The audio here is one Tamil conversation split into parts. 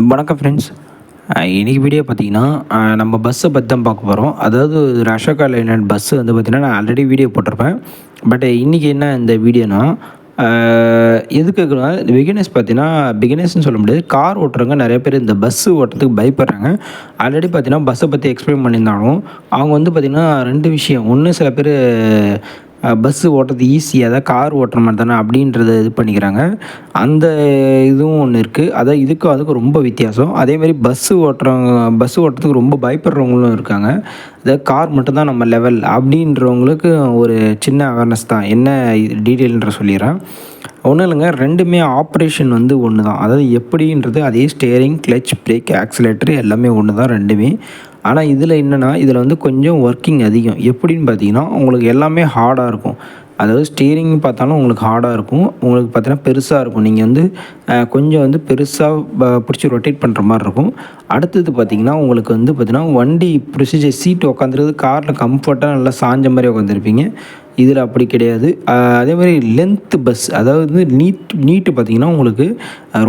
வணக்கம் ஃப்ரெண்ட்ஸ். இன்றைக்கி வீடியோ பார்த்தீங்கன்னா, நம்ம பஸ்ஸை பற்றி தான் பார்க்க போகிறோம். அதாவது ஒரு அசோகா லைலாண்ட் பஸ்ஸு வந்து பார்த்திங்கன்னா, நான் ஆல்ரெடி வீடியோ போட்டிருப்பேன். பட் இன்றைக்கி என்ன இந்த வீடியோனா, எதுக்குன்னா பிகினர்ஸ்னு சொல்ல முடியாது. கார் ஓட்டுறவங்க நிறைய பேர் இந்த பஸ்ஸு ஓட்டுறதுக்கு பயப்படுறாங்க. ஆல்ரெடி பார்த்தீங்கன்னா, பஸ்ஸை பற்றி எக்ஸ்பிளைன் பண்ணியிருந்தாலும், அவங்க வந்து பார்த்திங்கன்னா 2 விஷயம். ஒன்று, சில பேர் பஸ்ஸு ஓட்டுறது ஈஸி, அதான் கார் ஓட்டுற மாதிரி தானே அப்படின்றத இது பண்ணிக்கிறாங்க. அந்த இதுவும் ஒன்று இருக்குது. அதான் இதுக்கும் அதுக்கும் ரொம்ப வித்தியாசம். அதேமாதிரி பஸ்ஸு ஓட்டுறதுக்கு ரொம்ப பயப்படுறவங்களும் இருக்காங்க. அதாவது கார் மட்டும்தான் நம்ம லெவல் அப்படின்றவங்களுக்கு ஒரு சின்ன அவேர்னஸ் தான். என்ன டீட்டெயில்ன்ற சொல்லிடுறேன். ஒன்றும் இல்லைங்க, 2மே ஆப்ரேஷன் வந்து ஒன்று தான். அதாவது எப்படின்றது அதே ஸ்டேரிங், கிளச், பிரேக், ஆக்சிலேட்டர் எல்லாமே ஒன்று தான் 2மே. ஆனால் இதில் என்னென்னா, இதில் வந்து கொஞ்சம் ஒர்க்கிங் அதிகம். எப்படின்னு பார்த்தீங்கன்னா, உங்களுக்கு எல்லாமே ஹார்டாக இருக்கும். அதாவது ஸ்டீரிங் பார்த்தாலும் உங்களுக்கு ஹார்டாக இருக்கும். உங்களுக்கு பார்த்தீங்கன்னா பெருசாக இருக்கும். நீங்கள் வந்து கொஞ்சம் வந்து பெருசாக பிடிச்சி ரொட்டேட் பண்ணுற மாதிரி இருக்கும். அடுத்தது பார்த்திங்கன்னா, உங்களுக்கு வந்து பார்த்திங்கன்னா வண்டி ப்ரொசீஜர் சீட்டு உட்காந்துருது காரில் கம்ஃபர்ட்டாக நல்லா சாஞ்ச மாதிரி உட்காந்துருப்பீங்க. இதில் அப்படி கிடையாது. அதேமாதிரி லென்த்து பஸ், அதாவது நீட்டு பார்த்திங்கன்னா உங்களுக்கு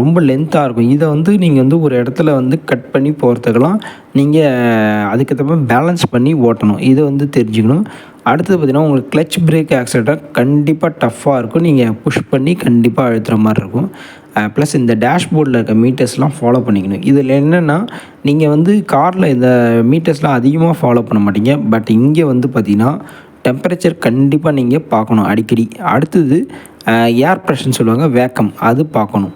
ரொம்ப லென்த்தாக இருக்கும். இதை வந்து நீங்கள் வந்து ஒரு இடத்துல வந்து கட் பண்ணி போகிறதுக்கெல்லாம் நீங்கள் அதுக்கேற்ற மாதிரி பேலன்ஸ் பண்ணி ஓட்டணும். இதை வந்து தெரிஞ்சுக்கணும். அடுத்தது பார்த்திங்கன்னா, உங்களுக்கு கிளச், பிரேக், ஆக்சிலேட்டர் கண்டிப்பாக டஃப்பாக இருக்கும். நீங்கள் புஷ் பண்ணி கண்டிப்பாக அழுத்துகிற மாதிரி இருக்கும். ப்ளஸ் இந்த டேஷ்போர்டில் இருக்க மீட்டர்ஸ்லாம் ஃபாலோ பண்ணிக்கணும். இதில் என்னென்னா, நீங்கள் வந்து காரில் இந்த மீட்டர்ஸ்லாம் அதிகமாக ஃபாலோ பண்ண மாட்டீங்க. பட் இங்கே வந்து பார்த்திங்கன்னா டெம்பரேச்சர் கண்டிப்பாக நீங்கள் பார்க்கணும் அடிக்கடி. அடுத்தது ஏர் ப்ரெஷர்னு சொல்லுவாங்க, வேக்கம், அது பார்க்கணும்.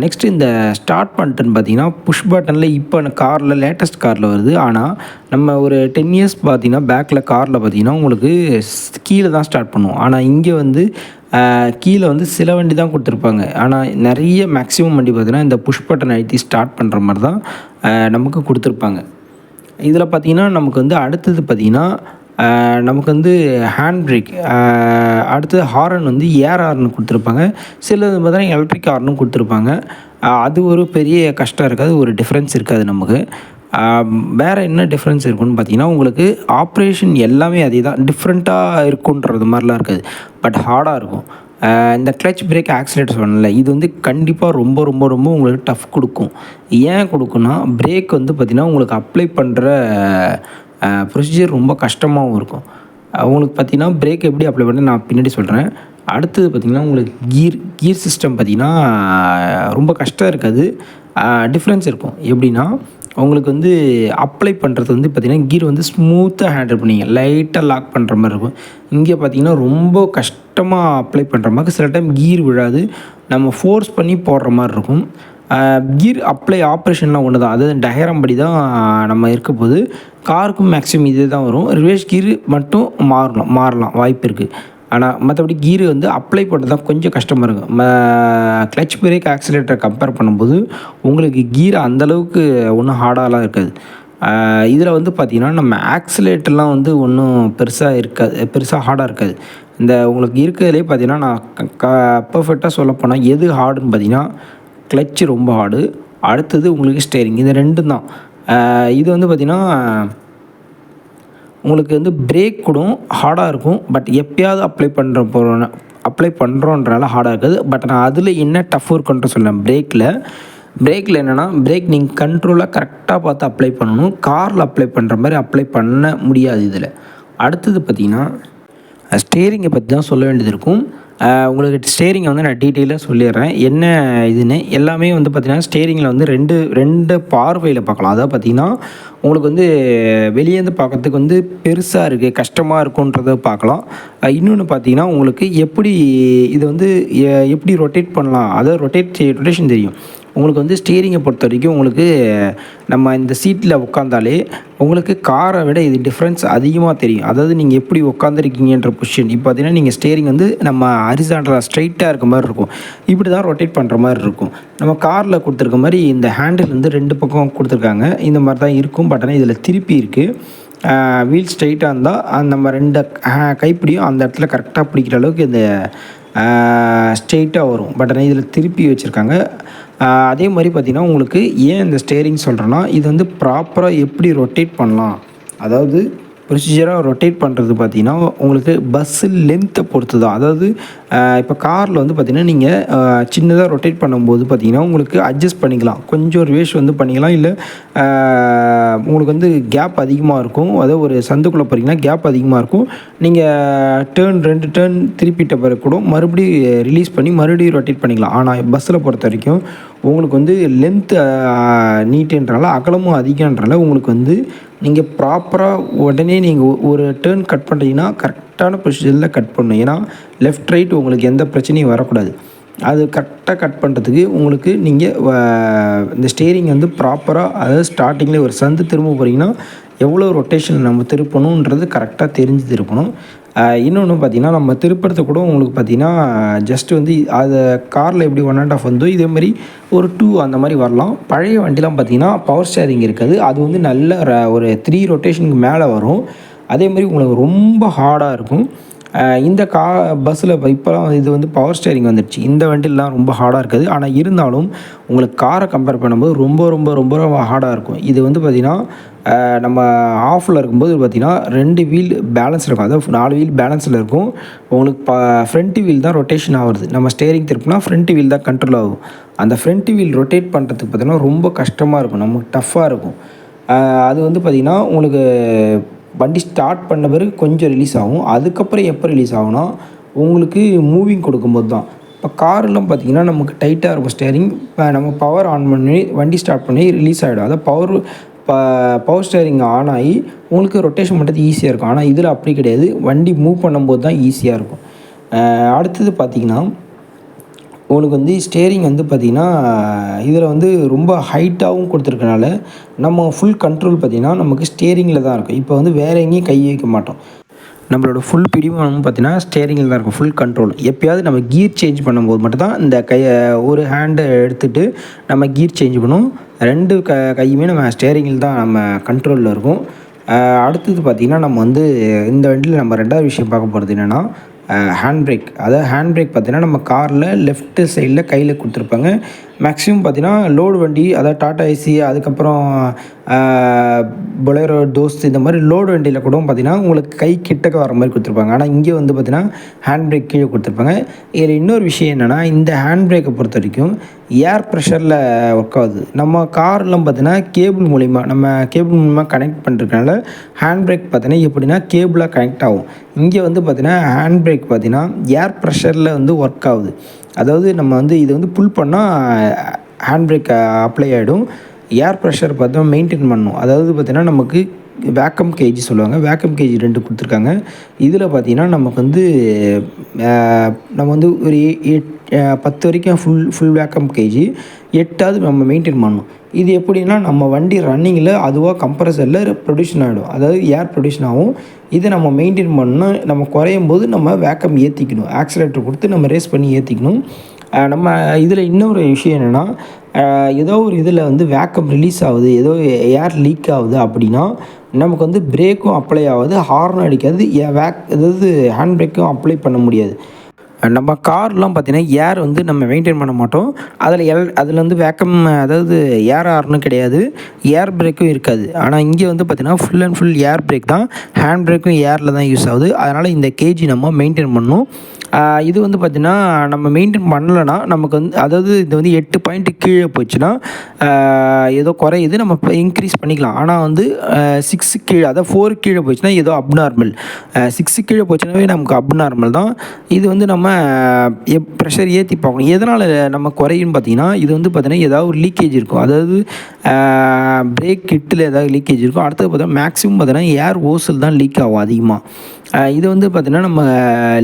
நெக்ஸ்ட்டு இந்த ஸ்டார்ட் பட்டன் பார்த்திங்கன்னா, புஷ் பட்டனில் இப்போ காரில் லேட்டஸ்ட் காரில் வருது. ஆனால் நம்ம ஒரு 10 இயர்ஸ் பார்த்திங்கன்னா பேக்கில் காரில் பார்த்திங்கன்னா உங்களுக்கு கீழே தான் ஸ்டார்ட் பண்ணுவோம். ஆனால் இங்கே வந்து கீழே வந்து சில வண்டி தான் கொடுத்துருப்பாங்க. ஆனால் நிறைய மேக்ஸிமம் வண்டி பார்த்திங்கன்னா இந்த புஷ் பட்டன் அழுத்தி ஸ்டார்ட் பண்ணுற மாதிரி தான் நமக்கு கொடுத்துருப்பாங்க. இதில் பார்த்திங்கன்னா நமக்கு வந்து அடுத்தது பார்த்திங்கன்னா, நமக்கு வந்து ஹேண்ட் பிரேக், அடுத்தது ஹாரன் வந்து ஏர் ஹார்ன் கொடுத்துருப்பாங்க. சிலது பார்த்தீங்கன்னா எலக்ட்ரிக் ஹார்னும் கொடுத்துருப்பாங்க. அது ஒரு பெரிய கஷ்டம் இருக்காது, ஒரு டிஃப்ரென்ஸ் இருக்காது நமக்கு. வேறு என்ன டிஃப்ரென்ஸ் இருக்குன்னு பார்த்தீங்கன்னா, உங்களுக்கு ஆப்ரேஷன் எல்லாமே அதே தான். டிஃப்ரெண்ட்டாக இருக்குன்றது மாதிரிலாம் இருக்காது, பட் ஹார்டாக இருக்கும். இந்த கிளச், பிரேக், ஆக்சிலேட்டர் சொன்னல, இது வந்து கண்டிப்பாக ரொம்ப ரொம்ப ரொம்ப உங்களுக்கு டஃப் கொடுக்கும். ஏன் கொடுக்குன்னா, பிரேக் வந்து பார்த்திங்கன்னா உங்களுக்கு அப்ளை பண்ணுற ப்ரொசீஜர் ரொம்ப கஷ்டமாகவும் இருக்கும். உங்களுக்கு பார்த்திங்கன்னா பிரேக் எப்படி அப்ளை பண்ண நான் பின்னாடி சொல்கிறேன். அடுத்தது பார்த்திங்கன்னா, உங்களுக்கு கியர் சிஸ்டம் பார்த்திங்கன்னா ரொம்ப கஷ்டம் இருக்காது, டிஃப்ரென்ஸ் இருக்கும். எப்படின்னா, உங்களுக்கு வந்து அப்ளை பண்ணுறது வந்து பார்த்திங்கன்னா கீர் வந்து ஸ்மூத்தாக ஹேண்டில் பண்ணிங்க, லைட்டாக லாக் பண்ணுற மாதிரி இருக்கும். இங்கே பார்த்திங்கன்னா ரொம்ப கஷ்டமாக அப்ளை பண்ணுற மாதிரி, சில டைம் கீர் விழாது, நம்ம ஃபோர்ஸ் பண்ணி போடுற மாதிரி இருக்கும். கீர் அப்ளை ஆப்ரேஷன்லாம் ஒன்று தான். அதாவது டயக்ராம் படி தான் நம்ம இருக்க போது. காருக்கும் மேக்ஸிமம் இதே தான் வரும். ரிவர்ஸ் கீர் மட்டும் மாறலாம் வாய்ப்பு இருக்குது. ஆனால் மற்றபடி கீர் வந்து அப்ளை பண்ணுறது தான் கொஞ்சம் கஷ்டமாக இருக்கும். கிளச், பிரேக், ஆக்சிலேட்டரை கம்பேர் பண்ணும்போது உங்களுக்கு கீர் அந்தளவுக்கு ஒன்றும் ஹார்டாலாம் இருக்காது. இதில் வந்து பார்த்திங்கன்னா, நம்ம ஆக்சிலேட்டர்லாம் வந்து ஒன்றும் பெருசாக ஹார்டாக இருக்காது. இந்த உங்களுக்கு இருக்கிறதுலே பார்த்திங்கன்னா, நான் பர்ஃபெக்டாக சொல்லப்போனால் எது ஹார்டுன்னு பார்த்திங்கன்னா, கிளச்சு ரொம்ப ஹார்டு, அடுத்தது உங்களுக்கு ஸ்டேரிங், இது 2 தான். இது வந்து பார்த்திங்கன்னா உங்களுக்கு வந்து பிரேக் கூட ஹார்டாக இருக்கும். பட் எப்போயாவது அப்ளை பண்ணுறோன்றனால ஹார்டாக இருக்காது. பட் நான் அதில் என்ன டஃப் இருக்குன்ற சொல்கிறேன். பிரேக்கில் என்னென்னா, பிரேக் நீங்கள் கண்ட்ரோலாக கரெக்டாக பார்த்து அப்ளை பண்ணணும். காரில் அப்ளை பண்ணுற மாதிரி அப்ளை பண்ண முடியாது இதில். அடுத்தது பார்த்திங்கன்னா, ஸ்டேரிங்கை பற்றி தான் சொல்ல வேண்டியது இருக்கும். உங்களுக்கு ஸ்டேரிங்கை வந்து நான் டீட்டெயிலாக சொல்லிடுறேன் என்ன இதுன்னு. எல்லாமே வந்து பார்த்திங்கன்னா ஸ்டேரிங்கில் வந்து ரெண்டு பார்வையில் பார்க்கலாம். அதாவது பார்த்திங்கன்னா, உங்களுக்கு வந்து வெளியேருந்து பார்க்கறதுக்கு வந்து பெருசாக இருக்குது, கஷ்டமாக இருக்குன்றத பார்க்கலாம். இன்னொன்று பார்த்திங்கன்னா, உங்களுக்கு எப்படி இது வந்து எப்படி ரொட்டேட் பண்ணலாம், அதாவது ரொட்டேஷன் தெரியும். உங்களுக்கு வந்து ஸ்டீரிங்கை பொறுத்த வரைக்கும் உங்களுக்கு நம்ம இந்த சீட்டில் உட்காந்தாலே உங்களுக்கு காரை விட இது டிஃப்ரென்ஸ் அதிகமாக தெரியும். அதாவது நீங்கள் எப்படி உட்காந்துருக்கீங்கன்ற பொசிஷன். இப்போ பார்த்தீங்கன்னா, நீங்கள் ஸ்டேரிங் வந்து நம்ம ஹரிசாண்டலாக ஸ்ட்ரைட்டாக இருக்க மாதிரி இருக்கும். இப்படி தான் ரொட்டேட் பண்ணுற மாதிரி இருக்கும். நம்ம காரில் கொடுத்துருக்க மாதிரி இந்த ஹேண்டில் வந்து 2 பக்கம் கொடுத்துருக்காங்க. இந்த மாதிரி தான் இருக்கும். பட் ஆனால் இதில் திருப்பி இருக்குது. வீல் ஸ்ட்ரைட்டாக இருந்தால் நம்ம 2 கைப்பிடியும் அந்த இடத்துல கரெக்டாக பிடிக்கிற அளவுக்கு இந்த ஸ்ட்ரெயிட்டாக வரும். பட் ஆனால் இதில் திருப்பி வச்சுருக்காங்க. அதே மாதிரி பார்த்திங்கன்னா, உங்களுக்கு ஏன் இந்த ஸ்டேரிங் சொல்கிறேன்னா, இது வந்து ப்ராப்பராக எப்படி ரொட்டேட் பண்ணலாம், அதாவது ப்ரொசீஜராக ரொட்டேட் பண்ணுறது பார்த்தீங்கன்னா, உங்களுக்கு பஸ்ஸு லென்த்தை பொறுத்து தான். அதாவது இப்போ காரில் வந்து பார்த்தீங்கன்னா, நீங்கள் சின்னதா ரொட்டேட் பண்ணும்போது பார்த்தீங்கன்னா, உங்களுக்கு அட்ஜஸ்ட் பண்ணிக்கலாம். கொஞ்சம் ரிவேர்ஸ் வந்து பண்ணிக்கலாம். இல்ல உங்களுக்கு வந்து கேப் அதிகமாக இருக்கும். அதாவது ஒரு சந்துக்குள்ளே போகிறீங்கன்னா கேப் அதிகமாக இருக்கும். நீங்கள் 2 டர்ன் திருப்பிட்ட பிறகு கூட மறுபடியும் ரிலீஸ் பண்ணி மறுபடியும் ரொட்டேட் பண்ணிக்கலாம். ஆனால் பஸ்ஸில் பொறுத்தவரைக்கும் உங்களுக்கு வந்து லென்த் நீட்டுன்றனால, அகலமும் அதிகம்ன்றனால உங்களுக்கு வந்து நீங்கள் ப்ராப்பராக உடனே நீங்கள் ஒரு டர்ன் கட் பண்ணுறீங்கன்னா கரெக்டான ப்ரொசீஜரில் கட் பண்ணணும். ஏன்னா லெஃப்ட் ரைட் உங்களுக்கு எந்த பிரச்சனையும் வரக்கூடாது. அது கரெக்டாக கட் பண்ணுறதுக்கு உங்களுக்கு நீங்கள் இந்த ஸ்டீரிங் வந்து ப்ராப்பராக, அதாவது ஸ்டார்டிங்கில் ஒரு சந்து திரும்ப போகிறீங்கன்னா எவ்வளோ ரொட்டேஷன் நம்ம திருப்பணுன்றது கரெக்டாக தெரிஞ்சு திருப்பணும். இன்னொன்று பார்த்திங்கன்னா, நம்ம திருப்புறது கூட உங்களுக்கு பார்த்திங்கன்னா ஜஸ்ட் வந்து அதை காரில் எப்படி 1.5 வந்தோ இதேமாதிரி ஒரு 2 அந்த மாதிரி வரலாம். பழைய வண்டிலாம் பார்த்திங்கன்னா பவர் ஸ்டேரிங் இருக்காது. அது வந்து நல்ல ஒரு 3 ரொட்டேஷனுக்கு மேலே வரும். அதேமாதிரி உங்களுக்கு ரொம்ப ஹார்டாக இருக்கும். இந்த பஸ்ஸில் இப்போலாம் இது வந்து பவர் ஸ்டேரிங் வந்துடுச்சு. இந்த வண்டிலலாம் ரொம்ப ஹார்டாக இருக்காது. ஆனால் இருந்தாலும் உங்களுக்கு காரை கம்பேர் பண்ணும்போது ரொம்ப ரொம்ப ரொம்ப ரொம்ப ஹார்டாக இருக்கும். இது வந்து பார்த்திங்கன்னா நம்ம ஆஃபில் இருக்கும்போது பார்த்திங்கன்னா 2 வீல் பேலன்ஸில் இருக்கும். அதாவது 4 வீல் பேலன்ஸில் இருக்கும். உங்களுக்கு ஃப்ரண்ட் வீல் தான் ரொட்டேஷன் ஆகுறது. நம்ம ஸ்டேரிங் திருப்பினா ஃப்ரண்ட் வீல் தான் கண்ட்ரோல் ஆகும். அந்த ஃப்ரண்ட் வீல் ரொட்டேட் பண்ணுறதுக்கு பார்த்திங்கன்னா ரொம்ப கஷ்டமாக இருக்கும். நமக்கு டஃப்பாக இருக்கும். அது வந்து பார்த்திங்கன்னா உங்களுக்கு வண்டி ஸ்டார்ட் பண்ண பிறகு கொஞ்சம் ரிலீஸ் ஆகும். அதுக்கப்புறம் எப்போ ரிலீஸ் ஆகும்னா, உங்களுக்கு மூவிங் கொடுக்கும்போது தான். இப்போ கார்லாம் பார்த்திங்கன்னா நமக்கு டைட்டாக இருக்கும் ஸ்டேரிங். இப்போ நம்ம பவர் ஆன் பண்ணி வண்டி ஸ்டார்ட் பண்ணி ரிலீஸ் ஆகிடும். அதாவது பவர் ஸ்டேரிங் ஆன் ஆகி உங்களுக்கு ரொட்டேஷன் பண்ணுறது ஈஸியாக இருக்கும். ஆனால் இதில் அப்படி கிடையாது. வண்டி மூவ் பண்ணும்போது தான் ஈஸியாக இருக்கும். அடுத்தது பார்த்திங்கன்னா, உங்களுக்கு வந்து ஸ்டேரிங் வந்து பார்த்திங்கன்னா இதில் வந்து ரொம்ப ஹைட்டாகவும் கொடுத்துருக்கனால நம்ம ஃபுல் கண்ட்ரோல் பார்த்திங்கன்னா நமக்கு ஸ்டேரிங்கில் தான் இருக்கும். இப்போ வந்து வேறு எங்கேயும் கை வைக்க மாட்டோம். நம்மளோட ஃபுல் பிடிமானம் பார்த்திங்கன்னா ஸ்டேரிங்கில் தான் இருக்கும், ஃபுல் கண்ட்ரோல். எப்போயாவது நம்ம கீர் சேஞ்ச் பண்ணும்போது மட்டும்தான் இந்த ஒரு ஹேண்டை எடுத்துகிட்டு நம்ம கீர் சேஞ்ச் பண்ணுவோம். 2 கையுமே நம்ம ஸ்டேரிங்கில் தான் நம்ம கண்ட்ரோலில் இருக்கும். அடுத்தது பார்த்திங்கன்னா, நம்ம வந்து இந்த வண்டியில் நம்ம 2வது விஷயம் பார்க்க போகிறது என்னென்னா ஹேண்ட் பிரேக். அதாவது ஹேண்ட் பிரேக் பார்த்திங்கன்னா நம்ம காரில் லெஃப்ட்டு சைடில் கையில் கொடுத்துருப்பாங்க. மேக்ஸிமம் பார்த்திங்கன்னா லோடு வண்டி, அதாவது டாடா ஏசி, அதுக்கப்புறம் பொலேரோ, தோஸ்த், இந்த மாதிரி லோடு வண்டியில் கூட பார்த்திங்கன்னா உங்களுக்கு கை கிட்டக்க வர மாதிரி கொடுத்துருப்பாங்க. ஆனால் இங்கே வந்து பார்த்திங்கன்னா ஹேண்ட் பிரேக் கீழே கொடுத்துருப்பாங்க. இதில் இன்னொரு விஷயம் என்னென்னா, இந்த ஹேண்ட் பிரேக்கை பொறுத்த வரைக்கும் ஏர் ப்ரெஷரில் ஒர்க் ஆகுது. நம்ம கார்லாம் பார்த்திங்கன்னா கேபிள் மூலிமா கனெக்ட் பண்ணுறதுனால ஹேண்ட் பிரேக் பார்த்திங்கன்னா எப்படின்னா கேபிளாக கனெக்ட் ஆகும். இங்கே வந்து பார்த்திங்கன்னா ஹேண்ட் பிரேக் பார்த்திங்கன்னா ஏர் ப்ரெஷரில் வந்து ஒர்க் ஆகுது. அதாவது நம்ம வந்து இதை வந்து புல் பண்ணால் ஹேண்ட் பிரேக் அப்ளை ஆகிடும். ஏர் ப்ரெஷர் பார்த்தா மெயின்டைன் பண்ணணும். அதாவது பார்த்திங்கன்னா நமக்கு வேக்கம் கேஜ் சொல்லுவாங்க. வேக்கம் கேஜ் 2 கொடுத்துருக்காங்க. இதில் பார்த்திங்கன்னா நமக்கு வந்து நம்ம வந்து ஒரு 10 வரைக்கும் ஃபுல் வேக்கம் கேஜ், 8வது நம்ம மெயின்டைன் பண்ணணும். இது எப்படின்னா நம்ம வண்டி ரன்னிங்கில் அதுவாக கம்ப்ரஸரில் ப்ரொடியூஷன் ஆகிடும். அதாவது ஏர் ப்ரொடியூஷன் ஆகும். இதை நம்ம மெயின்டைன் பண்ணணும். நம்ம குறையும் போது நம்ம வேக்கம் ஏற்றிக்கணும். ஆக்சிலேட்டர் கொடுத்து நம்ம ரேஸ் பண்ணி ஏற்றிக்கணும். நம்ம இதில் இன்னொரு விஷயம் என்னென்னா, ஏதோ ஒரு இதில் வந்து வேக்கம் ரிலீஸ் ஆகுது, ஏதோ ஏர் லீக் ஆகுது அப்படின்னா நமக்கு வந்து பிரேக்கும் அப்ளை ஆகாது, ஹார்னும் அடிக்காது, அதாவது ஹேண்ட் பிரேக்கும் அப்ளை பண்ண முடியாது. நம்ம கார்லாம் பார்த்திங்கன்னா ஏர் வந்து நம்ம மெயின்டைன் பண்ண மாட்டோம். அதில் வந்து வேக்கம், அதாவது ஏர் ஹார்னும் கிடையாது, ஏர் பிரேக்கும் இருக்காது. ஆனால் இங்கே வந்து பார்த்திங்கன்னா full and full air break தான். ஹேண்ட் பிரேக்கும் ஏரில் தான் யூஸ் ஆகுது. அதனால் இந்த கேஜி நம்ம மெயின்டைன் பண்ணணும். இது வந்து பார்த்திங்கன்னா நம்ம மெயின்டைன் பண்ணலைன்னா நமக்கு வந்து, அதாவது இது வந்து 8 பாயிண்ட்டு கீழே போச்சுன்னா ஏதோ குறையுது, நம்ம இன்க்ரீஸ் பண்ணிக்கலாம். ஆனால் வந்து 6 கீழே, அதாவது 4 கீழே போச்சுன்னா ஏதோ அப்நார்மல். 6 கீழே போச்சுன்னாவே நமக்கு அப்நார்மல் தான். இது வந்து நம்ம ப்ரெஷர் ஏற்றி பார்க்கணும். எதனால் நம்ம குறையுன்னு பார்த்திங்கன்னா, இது வந்து பார்த்திங்கன்னா ஏதாவது ஒரு லீக்கேஜ் இருக்கும். அதாவது பிரேக் கிட்டில் ஏதாவது லீக்கேஜ் இருக்கும். அடுத்தது பார்த்தீங்கன்னா மேக்ஸிமம் பார்த்திங்கன்னா ஏர் ஓஸில் தான் லீக் ஆகும் அதிகமாக. இது வந்து பார்த்திங்கன்னா நம்ம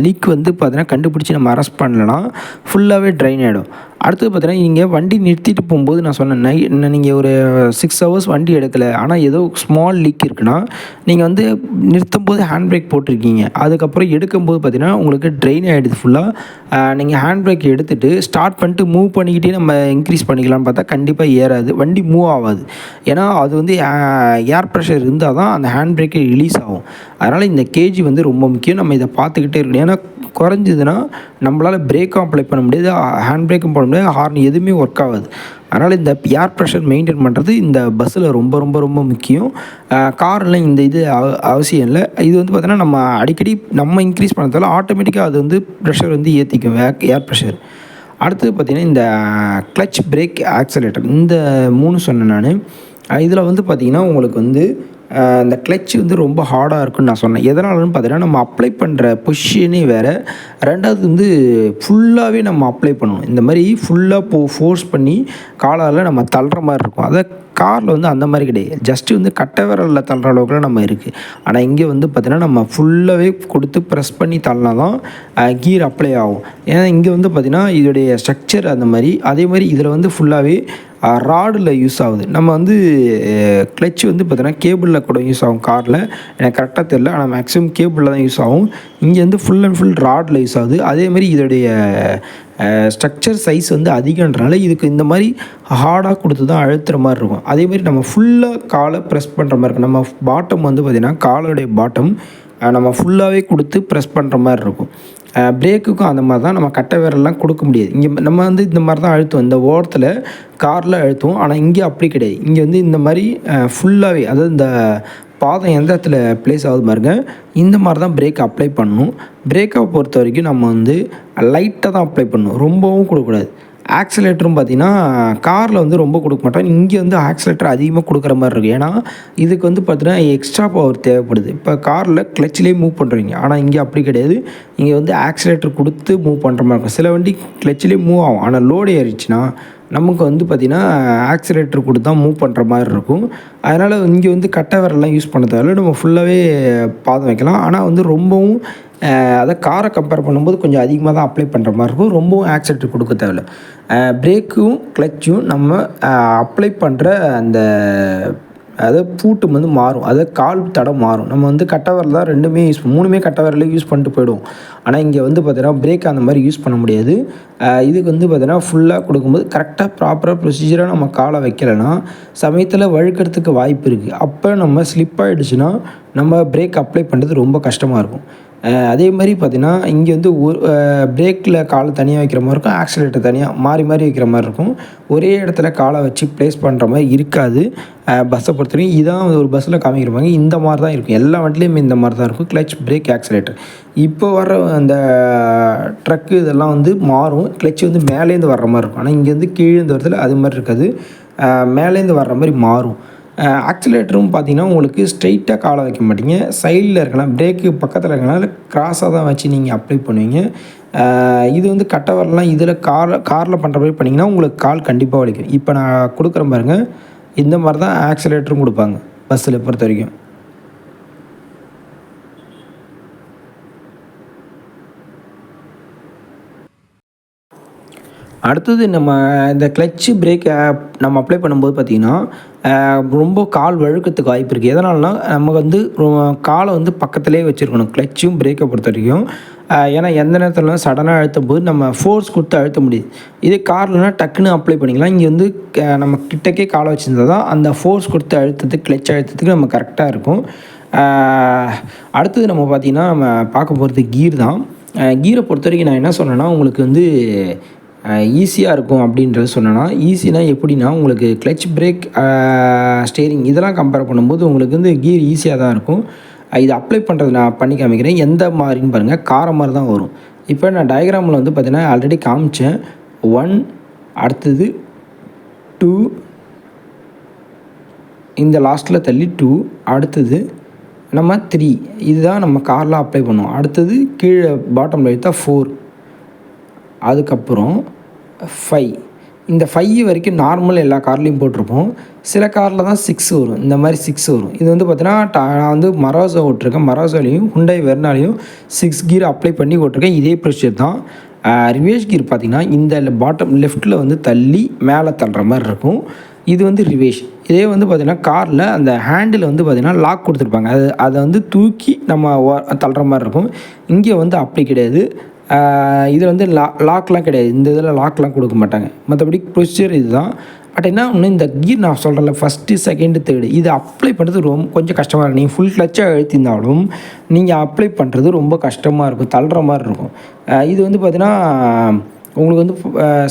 லீக் வந்து பார்த்திங்கன்னா கண்டுபிடிச்சி நம்ம அரெஸ்ட் பண்ணலைன்னா ஃபுல்லாகவே ட்ரைன் ஆகிடும். அடுத்தது பார்த்திங்கன்னா நீங்கள் வண்டி நிறுத்திட்டு போகும்போது நான் சொன்னேன், நீங்கள் ஒரு 6 ஹவர்ஸ் வண்டி எடுக்கலை, ஆனால் ஏதோ ஸ்மால் லீக் இருக்குன்னா நீங்கள் வந்து நிறுத்தும் போது ஹேண்ட் பிரேக் போட்டிருக்கீங்க, அதுக்கப்புறம் எடுக்கும்போது பார்த்திங்கன்னா உங்களுக்கு ட்ரெயின் ஆகிடுது ஃபுல்லாக. நீங்கள் ஹேண்ட் பிரேக் எடுத்துகிட்டு ஸ்டார்ட் பண்ணிட்டு மூவ் பண்ணிக்கிட்டே நம்ம இன்க்ரீஸ் பண்ணிக்கலாம்னு பார்த்தா கண்டிப்பாக ஏறாது, வண்டி மூவ் ஆகாது. ஏன்னா அது வந்து ஏர் ப்ரெஷர் இருந்தால் தான் அந்த ஹேண்ட் பிரேக்கே ரிலீஸ் ஆகும். அதனால் இந்த கேஜி வந்து ரொம்ப முக்கியம். நம்ம இதை பார்த்துக்கிட்டே இருக்கணும். ஏன்னா குறைஞ்சிதுன்னா நம்மளால் பிரேக்கும் அப்ளை பண்ண முடியாது, ஹேண்ட் பிரேக்கும் போட முடியாது, ஹார்ன் எதுவுமே ஒர்க் ஆகாது. அதனால் இந்த ஏர் ப்ரெஷர் மெயின்டைன் பண்ணுறது இந்த பஸ்ஸில் ரொம்ப ரொம்ப ரொம்ப முக்கியம். காரில் இந்த இது அவசியம் இல்லை. இது வந்து பார்த்தீங்கன்னா நம்ம அடிக்கடி நம்ம இன்க்ரீஸ் பண்ணுறதால ஆட்டோமேட்டிக்காக அது வந்து ப்ரெஷர் வந்து ஏற்றிக்கும் ஏர் ப்ரெஷர். அடுத்தது பார்த்திங்கன்னா இந்த கிளச், பிரேக், ஆக்சலேட்டர் இந்த 3 சொன்னேன் நான். இதில் வந்து பார்த்திங்கன்னா உங்களுக்கு வந்து இந்த கிளச் வந்து ரொம்ப ஹார்டாக இருக்குன்னு நான் சொன்னேன். எதனாலன்னு பார்த்தீங்கன்னா நம்ம அப்ளை பண்ணுற பொசிஷனே வேறு. ரெண்டாவது வந்து ஃபுல்லாகவே நம்ம அப்ளை பண்ணணும். இந்த மாதிரி ஃபுல்லாக ஃபோர்ஸ் பண்ணி காலால் நம்ம தள்ளுற மாதிரி இருக்கும். அதை காரில் வந்து அந்த மாதிரி கிடையாது. ஜஸ்ட்டு வந்து கட்டை விரலில் தள்ளுற அளவுக்குலாம் நம்ம இருக்குது. ஆனால் இங்கே வந்து பார்த்திங்கன்னா நம்ம ஃபுல்லாகவே கொடுத்து ப்ரெஸ் பண்ணி தள்ளினா தான் கீர் அப்ளை ஆகும். ஏன்னா இங்கே வந்து பார்த்திங்கன்னா இதோடைய ஸ்ட்ரக்சர் அந்த மாதிரி. அதே மாதிரி இதில் வந்து ஃபுல்லாகவே ராடில் யூஸ் ஆகுது. நம்ம வந்து கிளச் வந்து பார்த்தீங்கன்னா கேபிளில் கூட யூஸ் ஆகும் காரில். எனக்கு கரெக்டாக தெரில, ஆனால் மேக்ஸிமம் கேபிளில் தான் யூஸ் ஆகும். இங்கே வந்து ஃபுல் அண்ட் ஃபுல் ராடில் யூஸ் ஆகுது. அதேமாதிரி இதோடைய ஸ்ட்ரக்சர் சைஸ் வந்து அதிகன்றனால இதுக்கு இந்த மாதிரி ஹார்டாக கொடுத்து தான் அழுத்துகிற மாதிரி இருக்கும். அதேமாதிரி நம்ம ஃபுல்லாக காலை ப்ரெஸ் பண்ணுற மாதிரி இருக்கும். நம்ம பாட்டம் வந்து பார்த்திங்கன்னா காலோடைய பாட்டம் நம்ம ஃபுல்லாகவே கொடுத்து ப்ரெஸ் பண்ணுற மாதிரி இருக்கும். பிரேக்குக்கும் அந்த மாதிரி தான். நம்ம கட்டை விரல்லாம் கொடுக்க முடியாது. இங்கே நம்ம வந்து இந்த மாதிரி தான் அழுத்துவோம், இந்த ஓரத்தில் காரில் அழுத்துவோம். ஆனால் இங்கே அப்படி கிடையாது. இங்கே வந்து இந்த மாதிரி ஃபுல்லாகவே, அதாவது இந்த பாதம் எந்த இடத்துல ப்ளேஸ் ஆகுது பாருங்க, இந்த மாதிரி தான் பிரேக் அப்ளை பண்ணணும். பிரேக்கை பொறுத்த வரைக்கும் நம்ம வந்து லைட்டாக தான் அப்ளை பண்ணணும், ரொம்பவும் கொடுக்கக்கூடாது. ஆக்சிலேட்டரும் பார்த்திங்கன்னா காரில் வந்து ரொம்ப கொடுக்க மாட்டோம். இங்கே வந்து ஆக்சிலேட்டர் அதிகமாக கொடுக்குற மாதிரி இருக்குது. ஏன்னா இதுக்கு வந்து பார்த்திங்கன்னா எக்ஸ்ட்ரா பவர் தேவைப்படுது. இப்போ காரில் கிளச்சிலே மூவ் பண்ணுறீங்க, ஆனால் இங்கே அப்படி கிடையாது. இங்கே வந்து ஆக்சிலேட்டர் கொடுத்து மூவ் பண்ணுற மாதிரி இருக்கும். சில வண்டி கிளச்சிலே மூவ் ஆகும், ஆனால் லோடு ஏறிச்சுன்னா நமக்கு வந்து பார்த்திங்கன்னா ஆக்சிலேட்டர் கொடுத்து தான் மூவ் பண்ணுற மாதிரி இருக்கும். அதனால் இங்கே வந்து கட்டை விரல்லாம் யூஸ் பண்ண தேவையில்ல, நம்ம ஃபுல்லாகவே பாதம் வைக்கலாம். ஆனால் வந்து ரொம்பவும் அதை காரை கம்பேர் பண்ணும்போது கொஞ்சம் அதிகமாக தான் அப்ளை பண்ணுற மாதிரி இருக்கும். ரொம்பவும் ஆக்சிலேட்டர் கொடுக்க தேவையில்ல. பிரேக்கும் கிளச்சும் நம்ம அப்ளை பண்ணுற அந்த அதாவது பூட்டு வந்து மாறும், அதாவது கால் தடம் மாறும். நம்ம வந்து கட்டை விரல் தான் ரெண்டுமே மூணுமே கட்டை விரலே யூஸ் பண்ணிட்டு போய்டும். ஆனால் இங்கே வந்து பார்த்தீங்கன்னா பிரேக் அந்த மாதிரி யூஸ் பண்ண முடியாது. இதுக்கு வந்து பார்த்தீங்கன்னா ஃபுல்லாக கொடுக்கும்போது கரெக்டாக ப்ராப்பராக ப்ரொசீஜராக நம்ம காலை வைக்கலைன்னா சமயத்தில் வழுக்கிறதுக்கு வாய்ப்பு இருக்குது. அப்போ நம்ம ஸ்லிப் ஆகிடுச்சுன்னா நம்ம பிரேக் அப்ளை பண்ணுறது ரொம்ப கஷ்டமாக இருக்கும். அதே மாதிரி பார்த்திங்கன்னா இங்கே வந்து ஒரு பிரேக்கில் காலை தனியாக வைக்கிற மாதிரி இருக்கும், ஆக்சிலேட்டர் தனியாக மாறி மாறி வைக்கிற மாதிரி இருக்கும். ஒரே இடத்துல காலை வச்சு ப்ளேஸ் பண்ணுற மாதிரி இருக்காது. பஸ்ஸை பொறுத்த வரைக்கும் இதான் ஒரு பஸ்ஸில் காமிக்கிறப்பாங்க, இந்த மாதிரி தான் இருக்கும். எல்லா வண்டிலையுமே இந்த மாதிரி தான் இருக்கும், கிளச், பிரேக், ஆக்சிலேட்டர். இப்போ வர அந்த ட்ரக்கு இதெல்லாம் வந்து மாறும். கிளச் வந்து மேலேருந்து வர்ற மாதிரி இருக்கும், ஆனால் இங்கேருந்து கீழேருந்து வரதில் அது மாதிரி இருக்காது, மேலேருந்து வர்ற மாதிரி மாறும். ஆக்சிலேட்டரும் பார்த்திங்கன்னா உங்களுக்கு ஸ்ட்ரெயிட்டாக காலை வைக்க மாட்டீங்க, சைடில் இருக்கலாம், பிரேக்கு பக்கத்தில் இருக்கனால கிராஸாக தான் வச்சு நீங்கள் அப்ளை பண்ணுவீங்க. இது வந்து கட்டை வரலாம். இதில் காரில் பண்ணுற மாதிரி பண்ணிங்கன்னா உங்களுக்கு கால் கண்டிப்பாக வலிக்கும். இப்போ நான் கொடுக்குற பாருங்க, இந்த மாதிரி தான் ஆக்சிலேட்டரும் கொடுப்பாங்க பஸ்ஸில் பொறுத்த வரைக்கும். அடுத்தது நம்ம இந்த கிளச்சு, பிரேக் நம்ம அப்ளை பண்ணும்போது பார்த்திங்கன்னா ரொம்ப கால் வழுக்கிறதுக்கு வாய்ப்பு இருக்குது. எதனாலனா நம்ம வந்து காலை வந்து பக்கத்துலேயே வச்சுருக்கணும் கிளச்சும் பிரேக்கை பொறுத்த வரைக்கும். ஏன்னா எந்த நேரத்துலலாம் சடனாக அழுத்தும் போது நம்ம ஃபோர்ஸ் கொடுத்து அழுத்த முடியுது. இதே கார்லனா டக்குன்னு அப்ளை பண்ணிக்கலாம். இங்கே வந்து நம்ம கிட்டக்கே காலை வச்சுருந்தா தான் அந்த ஃபோர்ஸ் கொடுத்து அழுத்தத்துக்கு, கிளச் அழுத்தத்துக்கு நம்ம கரெக்டாக இருக்கும். அடுத்தது நம்ம பார்த்திங்கன்னா நம்ம பார்க்க போகிறது கீர் தான். கீரை பொறுத்த வரைக்கும் நான் என்ன சொன்னேன்னா உங்களுக்கு வந்து ஈஸியாக இருக்கும் அப்படின்றது சொன்னேன்னா, ஈஸினா எப்படின்னா உங்களுக்கு கிளச், பிரேக், ஸ்டேரிங் இதெல்லாம் கம்பேர் பண்ணும்போது உங்களுக்கு வந்து கீர் ஈஸியாக தான் இருக்கும். இது அப்ளை பண்ணுறது நான் பண்ணி காமிக்கிறேன். எந்த மாதிரின்னு பாருங்கள், காரை மாதிரி தான் வரும். இப்போ நான் டயக்ராமில் வந்து பார்த்தீங்கன்னா ஆல்ரெடி காமிச்சேன். 1, அடுத்தது 2, இந்த லாஸ்ட்டில் தள்ளி 2, அடுத்தது நம்ம 3, இதுதான் நம்ம காரில் அப்ளை பண்ணுவோம். அடுத்தது கீழே பாட்டமில் எடுத்தால் 4, அதுக்கப்புறம் 5. இந்த 5 வரைக்கும் நார்மல் எல்லா கார்லேயும் போட்டிருப்போம். சில காரில் தான் 6 வரும். இந்த மாதிரி 6 வரும். இது வந்து பார்த்தீங்கன்னா நான் வந்து மராசோ ஓட்டிருக்கேன். மராசோலையும் ஹுண்டாய் வெர்னாலையும் 6 கீர் அப்ளை பண்ணி ஓட்டிருக்கேன். இதே ப்ரொசீஜர் தான். ரிவேர்ஸ் கீர் பார்த்திங்கன்னா இந்த பாட்டம் லெஃப்ட்டில் வந்து தள்ளி மேலே தள்ளுற மாதிரி இருக்கும். இது வந்து ரிவேஷ். இதே வந்து பார்த்திங்கன்னா காரில் அந்த ஹேண்டில் வந்து பார்த்திங்கன்னா லாக் கொடுத்துருப்பாங்க. அதை வந்து தூக்கி நம்ம தள்ளுற மாதிரி இருக்கும். இங்கே வந்து அப்படி கிடையாது. இதில் வந்து லாக்லாம் கிடையாது. இந்த இதில் லாக்லாம் கொடுக்க மாட்டாங்க. மற்றபடி ப்ரொசீஜர் இது தான். பட் என்ன ஒன்று, இந்த கீர் நான் சொல்கிறேன்ல ஃபஸ்ட்டு, செகண்டு, தேர்டு இது அப்ளை பண்ணுறது ரொம்ப கொஞ்சம் கஷ்டமாக இருக்கும். நீங்கள் ஃபுல் கிளச்சாக அழுத்திருந்தாலும் நீங்கள் அப்ளை பண்ணுறது ரொம்ப கஷ்டமாக இருக்கும், தள்ளுற மாதிரி இருக்கும். இது வந்து பார்த்திங்கன்னா உங்களுக்கு வந்து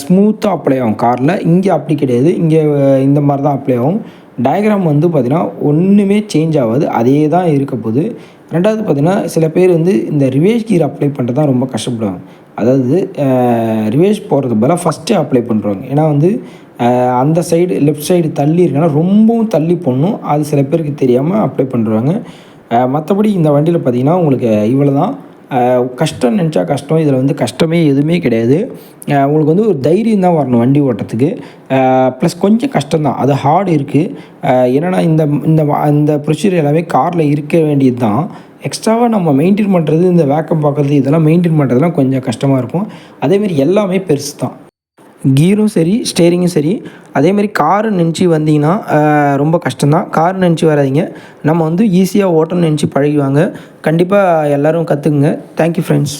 ஸ்மூத்தாக அப்ளை ஆகும் காரில். இங்கே அப்படி கிடையாது. இங்கே இந்த மாதிரி தான் அப்ளை ஆகும். டயக்ராம் வந்து பார்த்திங்கன்னா ஒன்றுமே சேஞ்ச் ஆகாது, அதே தான் இருக்க போகுது. ரெண்டாவது பார்த்திங்கன்னா சில பேர் வந்து இந்த ரிவேர்ஸ் கீர் அப்ளை பண்ணுறது தான் ரொம்ப கஷ்டப்படுவாங்க. அதாவது ரிவேர்ஸ் போகிறதுக்கு பதிலாக ஃபஸ்ட்டே அப்ளை பண்ணுறாங்க. ஏன்னா வந்து அந்த சைடு லெஃப்ட் சைடு தள்ளி இருக்குன்னா ரொம்பவும் தள்ளி போடணும். அது சில பேருக்கு தெரியாமல் அப்ளை பண்ணுறாங்க. மற்றபடி இந்த வண்டியில் பார்த்திங்கன்னா உங்களுக்கு இவ்வளோ தான். கஷ்டம்னு நினச்சா கஷ்டம். இதில் வந்து கஷ்டமே எதுவுமே கிடையாது. உங்களுக்கு வந்து ஒரு தைரியம் தான் வரணும் வண்டி ஓட்டுறதுக்கு. ப்ளஸ் கொஞ்சம் கஷ்டம் தான், அது ஹார்டு இருக்குது. என்னென்னா இந்த இந்த இந்த ப்ரொசீஜர் எல்லாமே காரில் இருக்க வேண்டியது தான். எக்ஸ்ட்ராவாக நம்ம மெயின்டைன் பண்ணுறது, இந்த வேக்கம் பார்க்குறது, இதெல்லாம் மெயின்டைன் பண்ணுறதுலாம் கொஞ்சம் கஷ்டமாக இருக்கும். அதேமாரி எல்லாமே பெருசு தான். கீரும் சரி, ஸ்டேரிங்கும் சரி. அதேமாரி காரு நினச்சி வந்தீங்கன்னா ரொம்ப கஷ்டம்தான். கார் நினச்சி வராதீங்க. நம்ம வந்து ஈஸியாக ஓட்டணும்னு நினச்சி பழகுவாங்க. கண்டிப்பாக எல்லோரும் கற்றுக்குங்க. Thank you friends.